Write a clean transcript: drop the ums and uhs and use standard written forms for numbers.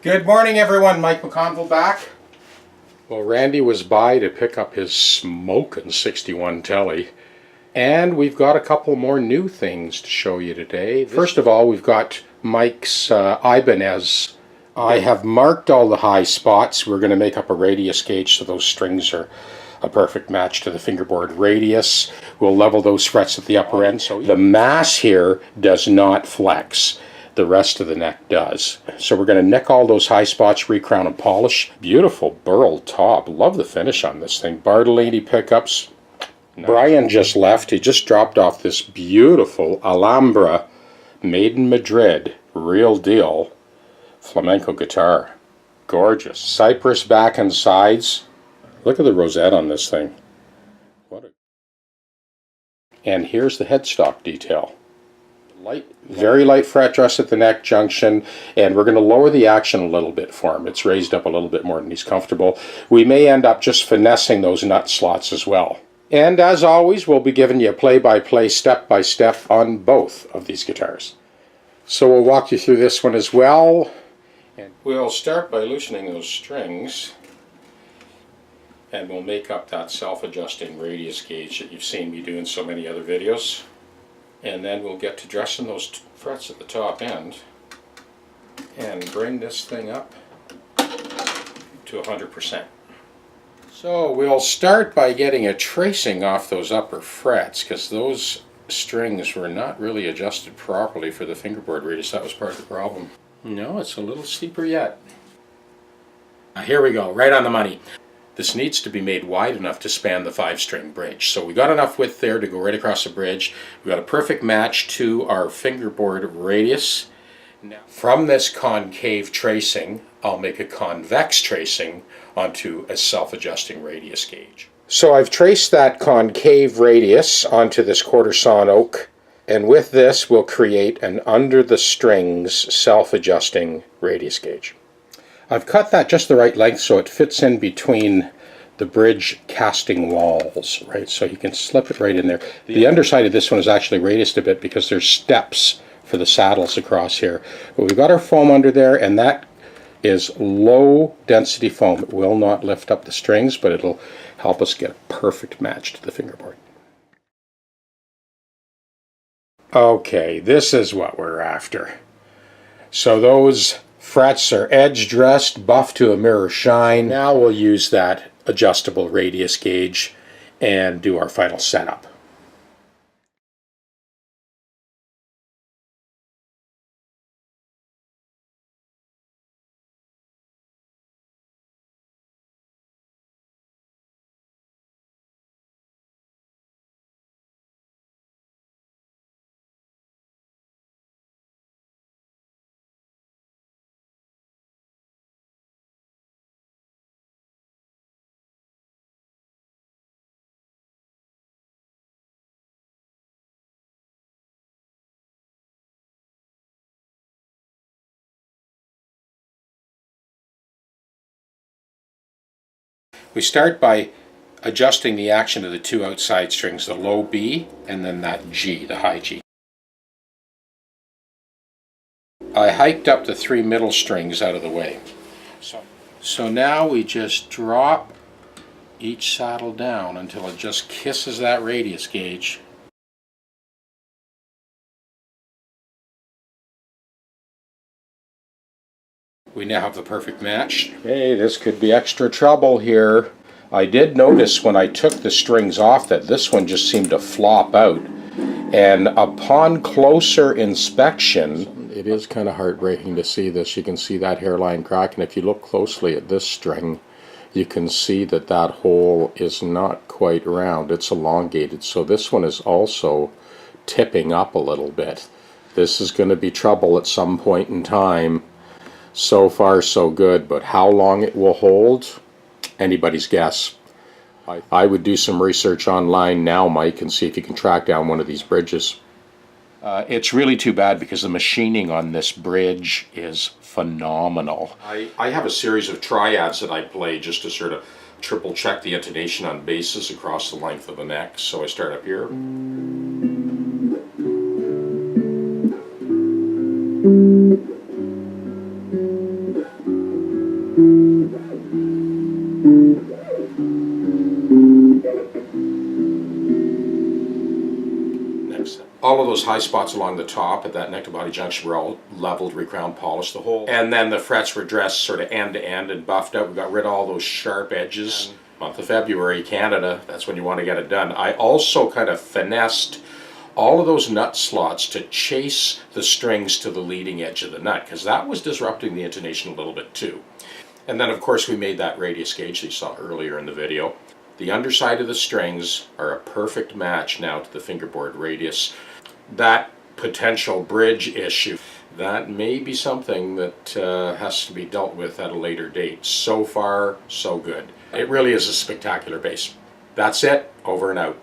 Good morning, everyone. Mike McConville back. Well, Randy was by to pick up his smokin' 61 Tele, and we've got a couple more new things to show you today. First of all, we've got Mike's Ibanez. I have marked all the high spots. We're going to make up a radius gauge so those strings are a perfect match to the fingerboard radius. We'll level those frets at the upper end. So the mass here does not flex. The rest of the neck does. So we're going to nick all those high spots, recrown and polish. Beautiful burl top. Love the finish on this thing. Bartolini pickups. Nice. Brian just left. He just dropped off this beautiful Alhambra, made in Madrid, real deal flamenco guitar. Gorgeous. Cypress back and sides. Look at the rosette on this thing. And here's the headstock detail. Very light fret dress at the neck junction, and we're going to lower the action a little bit for him. It's raised up a little bit more than he's comfortable. We may end up just finessing those nut slots as well. And as always, we'll be giving you a play-by-play, step-by-step on both of these guitars. So we'll walk you through this one as well. And we'll start by loosening those strings, and we'll make up that self-adjusting radius gauge that you've seen me do in so many other videos. And then we'll get to dressing those frets at the top end and bring this thing up to 100%. So we'll start by getting a tracing off those upper frets, because those strings were not really adjusted properly for the fingerboard radius. That was part of the problem. No, it's a little steeper yet. Here we go, right on the money. This needs to be made wide enough to span the 5-string bridge. So we got enough width there to go right across the bridge. We got a perfect match to our fingerboard radius. Now, from this concave tracing, I'll make a convex tracing onto a self-adjusting radius gauge. So I've traced that concave radius onto this quarter sawn oak, and with this we'll create an under the strings self-adjusting radius gauge. I've cut that just the right length so it fits in between the bridge casting walls, right? So you can slip it right in there. The underside of this one is actually radiused a bit because there's steps for the saddles across here. But we've got our foam under there, and that is low density foam. It will not lift up the strings, but it'll help us get a perfect match to the fingerboard. Okay, this is what we're after. So those frets are edge dressed, buffed to a mirror shine. Now we'll use that adjustable radius gauge and do our final setup. We start by adjusting the action of the two outside strings, the low B and then that G, the high G. I hiked up the 3 middle strings out of the way. So now we just drop each saddle down until it just kisses that radius gauge. We now have the perfect match. Hey, this could be extra trouble here. I did notice when I took the strings off that this one just seemed to flop out. And upon closer inspection, it is kind of heartbreaking to see this. You can see that hairline crack, and if you look closely at this string, you can see that that hole is not quite round. It's elongated. So this one is also tipping up a little bit. This is going to be trouble at some point in time. So far so good, but how long it will hold, anybody's guess. I would do some research online now, Mike, and see if you can track down one of these bridges. It's really too bad because the machining on this bridge is phenomenal. I have a series of triads that I play just to sort of triple check the intonation on basses across the length of the neck. So I start up here. All of those high spots along the top at that neck to body junction were all leveled, recrowned, polished, the whole. And then the frets were dressed sort of end to end and buffed out. We got rid of all those sharp edges. Month of February, Canada, that's when you want to get it done. I also kind of finessed all of those nut slots to chase the strings to the leading edge of the nut, because that was disrupting the intonation a little bit too. And then of course we made that radius gauge that you saw earlier in the video. The underside of the strings are a perfect match now to the fingerboard radius. That potential bridge issue, that may be something that has to be dealt with at a later date. So far, so good. It really is a spectacular bass. That's it. Over and out.